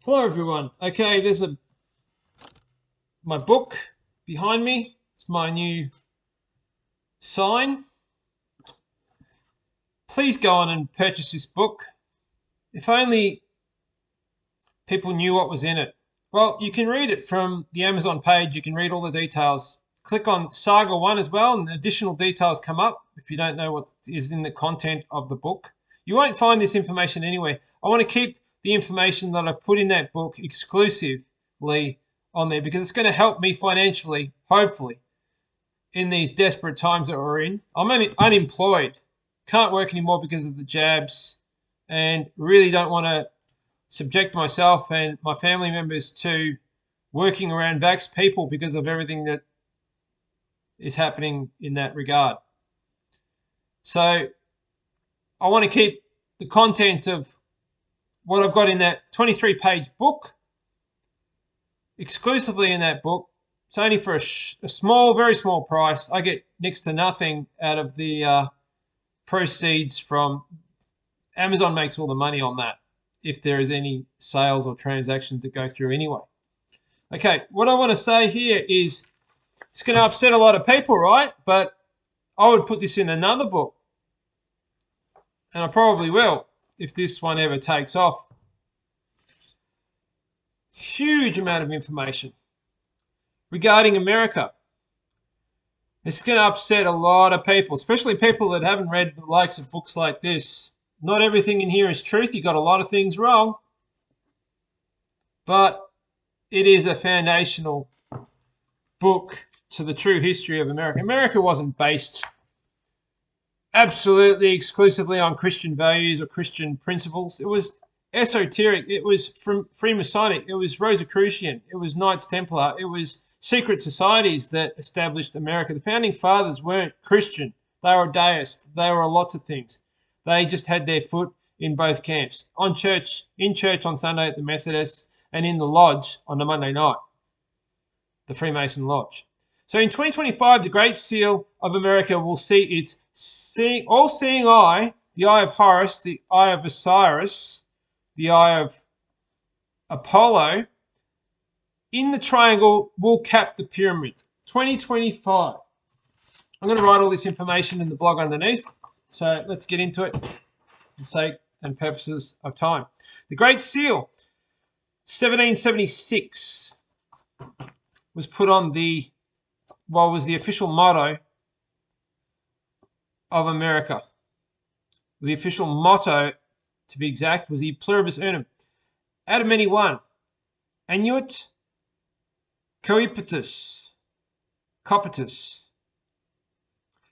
Hello everyone. Okay, there's my book behind me. It's my new sign. Please go on and purchase this book. If only people knew what was in it. Well, you can read it from the Amazon page. You can read all the details. Click on Saga 1 as well, and additional details come up if you don't know what is in the content of the book. You won't find this information anywhere. I want to keep the information that I've put in that book exclusively on there because it's going to help me financially, hopefully, in these desperate times that we're in. I'm unemployed, can't work anymore because of the jabs, and really don't want to subject myself and my family members to working around vax people because of everything that is happening in that regard. So I want to keep the content of what I've got in that 23-page book exclusively in that book. It's only for a small, very small price. I get next to nothing out of the proceeds from Amazon. Makes all the money on that if there is any sales or transactions that go through anyway. Okay, what I want to say here is it's going to upset a lot of people, right? But I would put this in another book. And I probably will if this one ever takes off. Huge amount of information regarding America. This is going to upset a lot of people, especially people that haven't read the likes of books like this. Not everything in here is truth. You got a lot of things wrong. But it is a foundational book to the true history of America. America wasn't based absolutely exclusively on Christian values or Christian principles. It was esoteric. It was from Freemasonic. It was Rosicrucian. It was Knights Templar. It was secret societies that established America. The founding fathers weren't Christian. They were deists. They were lots of things. They just had their foot in both camps. In church on Sunday at the Methodists, and in the lodge on the Monday night, the Freemason Lodge. So in 2025, the Great Seal of America will see its all-seeing eye, the eye of Horus, the eye of Osiris, the eye of Apollo, in the triangle will cap the pyramid. 2025. I'm going to write all this information in the blog underneath. So let's get into it for the sake and purposes of time. The Great Seal, 1776, was put on was the official motto of America. The official motto, to be exact, was the Pluribus Unum. Out of many, one. Annuit, Coeptis.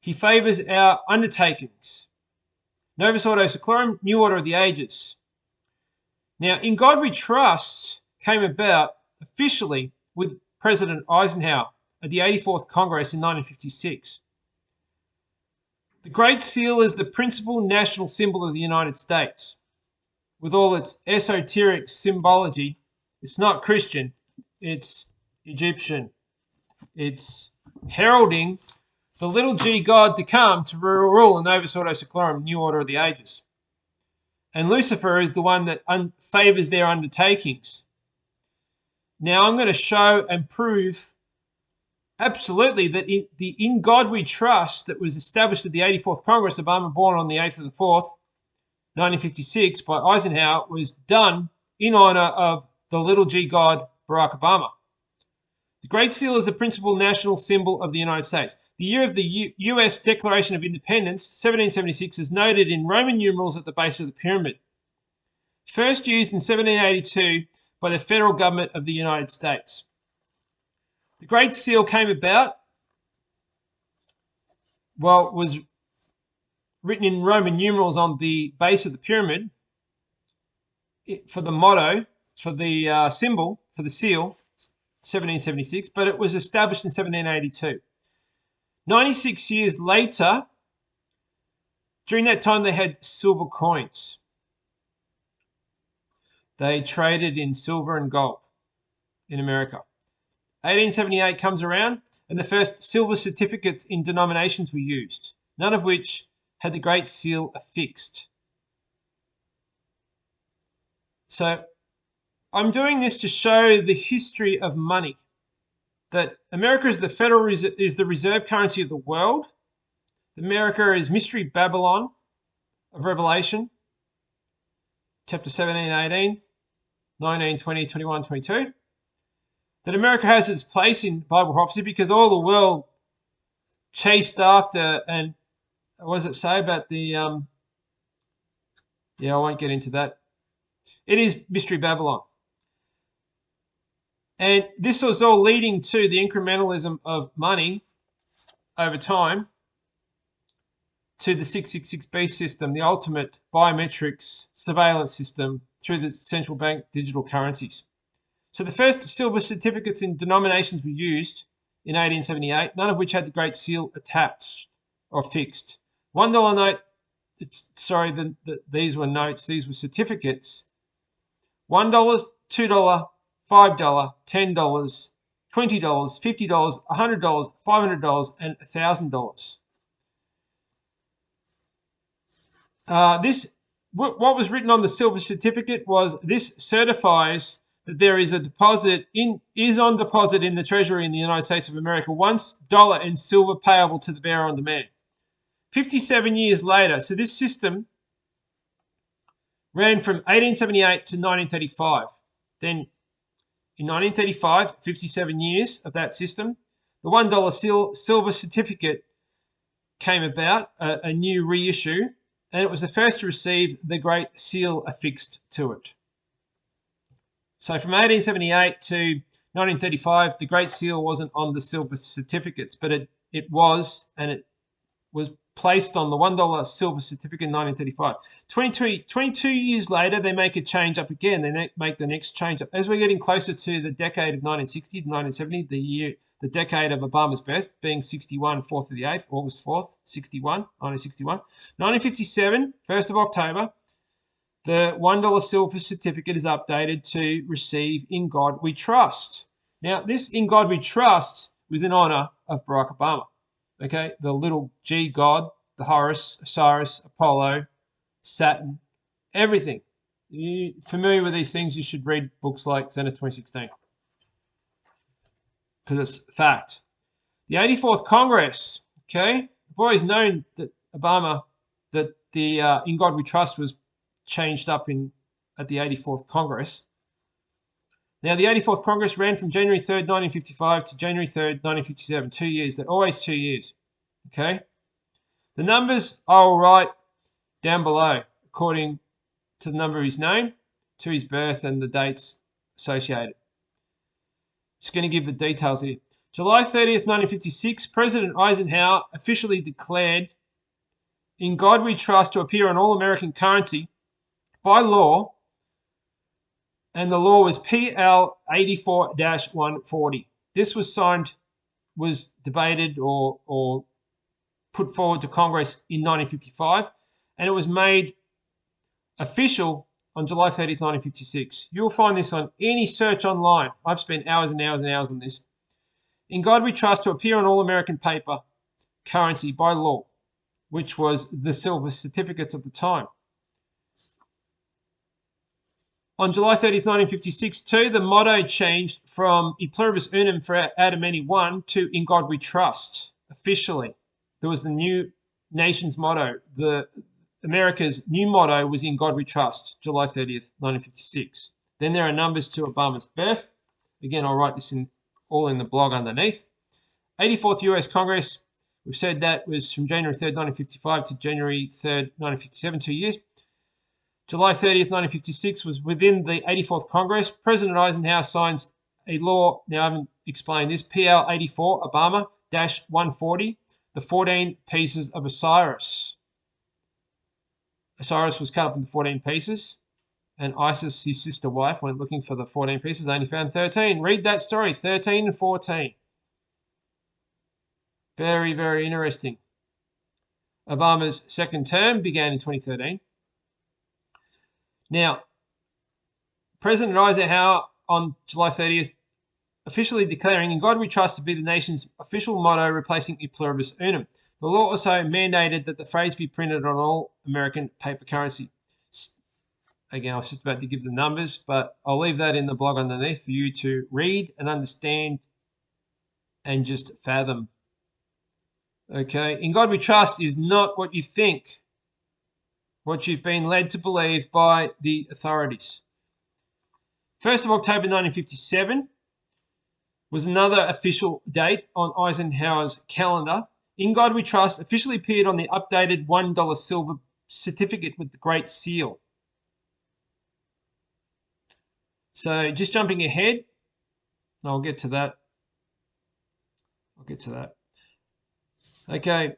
He favours our Undertakings. Novus, Ordo, Seclorum, New Order of the Ages. Now, In God We Trust came about officially with President Eisenhower at the 84th Congress in 1956. The Great Seal is the principal national symbol of the United States. With all its esoteric symbology, it's not Christian, it's Egyptian. It's heralding the little g God to come to rule in Novus Ordo Seclorum, New Order of the Ages. And Lucifer is the one that favours their undertakings. Now I'm going to show and prove absolutely that the In God We Trust that was established at the 84th Congress, Obama born on the 8th of the 4th, 1956, by Eisenhower, was done in honour of the little g God, Barack Obama. The Great Seal is the principal national symbol of the United States. The year of the U.S. Declaration of Independence, 1776, is noted in Roman numerals at the base of the pyramid. First used in 1782 by the federal government of the United States. The Great Seal came about, was written in Roman numerals on the base of the pyramid for the motto, for the symbol, for the seal, 1776, but it was established in 1782. 96 years later, during that time, they had silver coins. They traded in silver and gold in America. 1878 comes around, and the first silver certificates in denominations were used, none of which had the Great Seal affixed. So I'm doing this to show the history of money. That America is the reserve currency of the world. America is Mystery Babylon of Revelation, chapter 17, 18, 19, 20, 21, 22. That America has its place in Bible prophecy because all the world chased after, and what does it say about the, yeah, I won't get into that. It is Mystery Babylon. And this was all leading to the incrementalism of money over time to the 666 beast system, the ultimate biometrics surveillance system through the central bank digital currencies. So the first silver certificates in denominations were used in 1878, none of which had the Great Seal attached or fixed. $1 note, sorry, these were notes, these were certificates. $1, $2, $5, $10, $20, $50, $100, $500, and $1,000. What was written on the silver certificate was, this certifies that there is a deposit is on deposit in the Treasury in the United States of America, $1 in silver payable to the bearer on demand. 57 years later, so this system ran from 1878 to 1935. Then in 1935, 57 years of that system, the $1 silver certificate came about, a new reissue, and it was the first to receive the Great Seal affixed to it. So from 1878 to 1935, the Great Seal wasn't on the silver certificates, but it was, and it was placed on the $1 silver certificate in 1935. 22 years later, they make a change up again. They make the next change up. As we're getting closer to the decade of 1960 to 1970, the decade of Obama's birth, being 61, 4th of the 8th, August 4th, 1961. 1957, 1st of October, the $1 silver certificate is updated to receive In God We Trust. Now, this In God We Trust was in honor of Barack Obama. Okay, the little G God, the Horus, Osiris, Apollo, Saturn, everything. You're familiar with these things, you should read books like Zenith 2016. Because it's fact. The 84th Congress, okay, I've always known that that the In God We Trust was changed up at the 84th Congress. Now, the 84th Congress ran from January 3rd, 1955 to January 3rd, 1957. 2 years. They're always 2 years. Okay? The numbers I will write down below according to the number of his name, to his birth, and the dates associated. Just going to give the details here. July 30th, 1956, President Eisenhower officially declared In God We Trust to appear on all American currency by law, and the law was PL 84-140. This was debated or put forward to Congress in 1955, and it was made official on July 30th, 1956. You'll find this on any search online. I've spent hours and hours and hours on this. In God We Trust to appear on all American paper currency by law, which was the silver certificates of the time. On July 30th, 1956, too, the motto changed from E Pluribus Unum for Adam Any One to In God We Trust, officially. There was the new nation's motto. America's new motto was In God We Trust, July 30th, 1956. Then there are numbers to Obama's birth. Again, I'll write this all in the blog underneath. 84th US Congress, we've said that was from January 3rd, 1955 to January 3rd, 1957, 2 years. July 30th, 1956 was within the 84th Congress. President Eisenhower signs a law, now I haven't explained this, PL 84, Obama, -140, the 14 pieces of Osiris. Osiris was cut up into 14 pieces, and Isis, his sister wife, went looking for the 14 pieces, only found 13. Read that story, 13 and 14. Very, very interesting. Obama's second term began in 2013. Now, President Eisenhower on July 30th officially declaring In God We Trust to be the nation's official motto, replacing E Pluribus Unum. The law also mandated that the phrase be printed on all American paper currency. Again, I was just about to give the numbers, but I'll leave that in the blog underneath for you to read and understand and just fathom. Okay, in God we trust is not what you think, what you've been led to believe by the authorities. 1st of October 1957 was another official date on Eisenhower's calendar. In God we trust officially appeared on the updated $1 silver certificate with the Great Seal. So just jumping ahead, I'll get to that. Okay,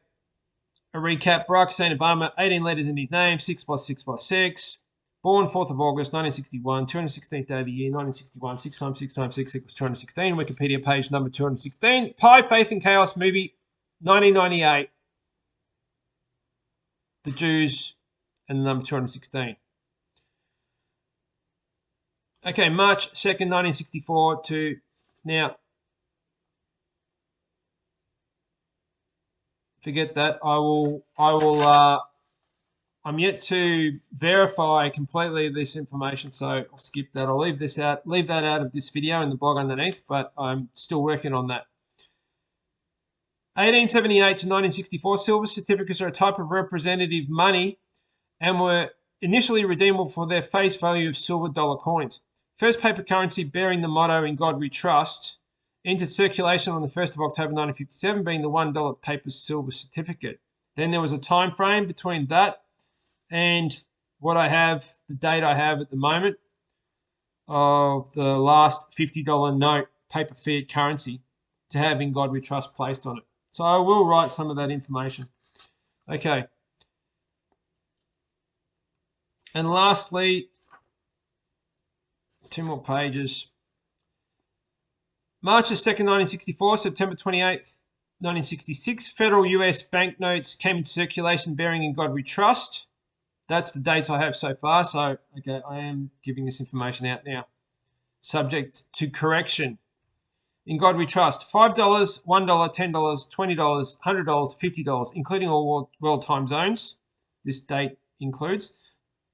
a recap. Barack Hussein Obama, 18 letters in his name, 6+6+6. Born 4th of August 1961, 216th day of the year, 1961, 6 times 6 times 6 equals 216. Wikipedia page number 216. Pi, Faith and Chaos movie, 1998. The Jews and the number 216. Okay, March 2nd, 1964 to now. Forget that. I'm yet to verify completely this information, so I'll skip that. I'll leave that out of this video in the blog underneath, but I'm still working on that. 1878 to 1964, silver certificates are a type of representative money and were initially redeemable for their face value of silver dollar coins. First paper currency bearing the motto "In God We Trust" entered circulation on the 1st of October 1957, being the $1 paper silver certificate. Then there was a time frame between that and what I have, the date I have at the moment of the last $50 note paper fiat currency to have "In God We Trust" placed on it. So I will write some of that information. Okay. And lastly, 2 more pages. March 2nd, 1964, September 28th, 1966, federal US banknotes came into circulation bearing "In God We Trust." That's the dates I have so far. So, okay, I am giving this information out now. Subject to correction. In God We Trust. $5, $1, $10, $20, $100, $50, including all world time zones. This date includes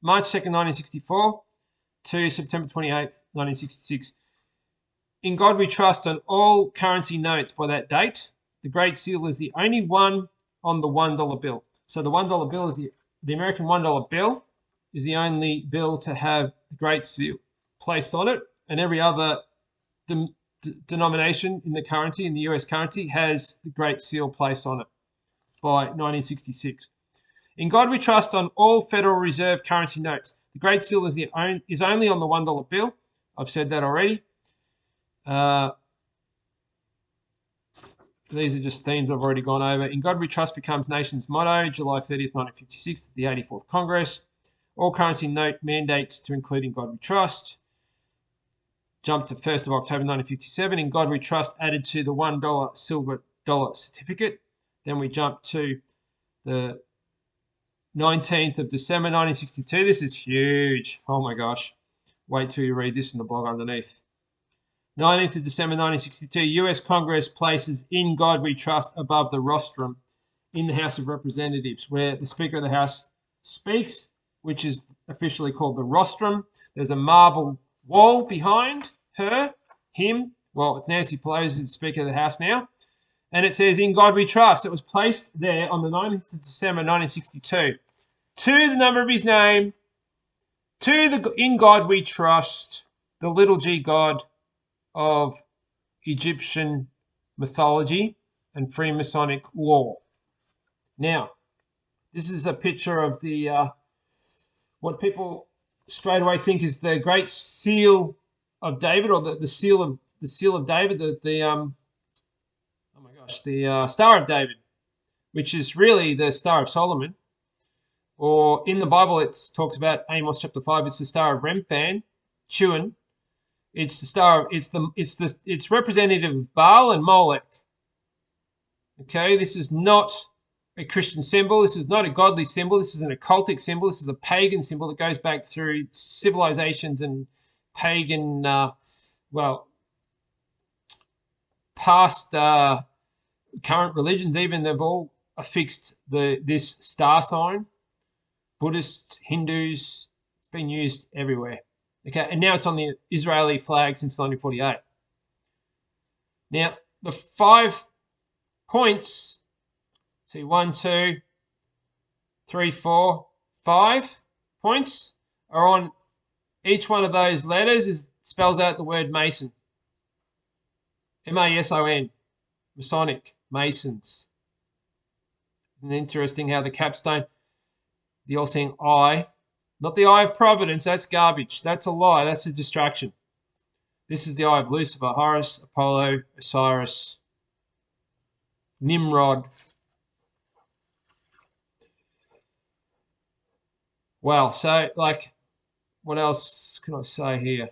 March 2nd, 1964 to September 28th, 1966. In God We Trust on all currency notes by that date. The Great Seal is the only one on the $1 bill. So the $1 bill is the American $1 bill is the only bill to have the Great Seal placed on it, and every other denomination in the currency, in the US currency, has the Great Seal placed on it by 1966. In God We Trust on all Federal Reserve currency notes. The Great Seal is only on the $1 bill. I've said that already. These are just themes I've already gone over. In God We Trust becomes nation's motto, July 30th, 1956, at the 84th Congress. All currency note mandates to include "In God We Trust." Jump to 1st of October 1957. In God We Trust added to the $1 silver dollar certificate. Then we jump to the 19th of December 1962. This is huge. Oh my gosh. Wait till you read this in the blog underneath. 19th of December 1962, US Congress places "In God We Trust" above the rostrum in the House of Representatives, where the Speaker of the House speaks, which is officially called the rostrum. There's a marble wall behind her, him. Well, it's Nancy Pelosi, Speaker of the House now. And it says "In God We Trust." It was placed there on the 19th of December 1962. To the number of his name, to the "In God We Trust," the little g god of Egyptian mythology and Freemasonic law. Now, this is a picture of the what people straight away think is the Great Seal of David, or the seal of David, the Star of David, which is really the Star of Solomon. Or in the Bible, it talks about Amos chapter 5. It's the Star of Remphan, Chuan. It's the star. It's representative of Baal and Molech. Okay, this is not a Christian symbol. This is not a godly symbol. This is an occultic symbol. This is a pagan symbol that goes back through civilizations and pagan, past current religions. Even they've all affixed this star sign. Buddhists, Hindus, been used everywhere. Okay, and now it's on the Israeli flag since 1948. Now, the 5 points, see 1, 2, 3, 4, 5 points are on each one of those letters spells out the word Mason. M-A-S-O-N, Masonic, Masons. Isn't it interesting how the capstone, the all-seeing eye, not the eye of providence, that's garbage. That's a lie, that's a distraction. This is the eye of Lucifer, Horus, Apollo, Osiris, Nimrod. Well, so, like, what else can I say here?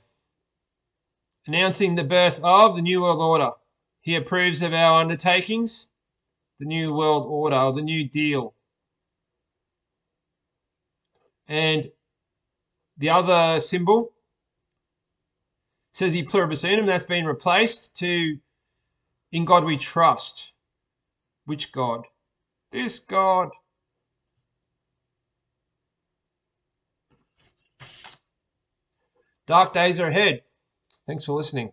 Announcing the birth of the New World Order. He approves of our undertakings, the New World Order, or the New Deal. And the other symbol says he Pluribus Unum, that's been replaced to In God We Trust. Which God? This God. Dark days are ahead. Thanks for listening.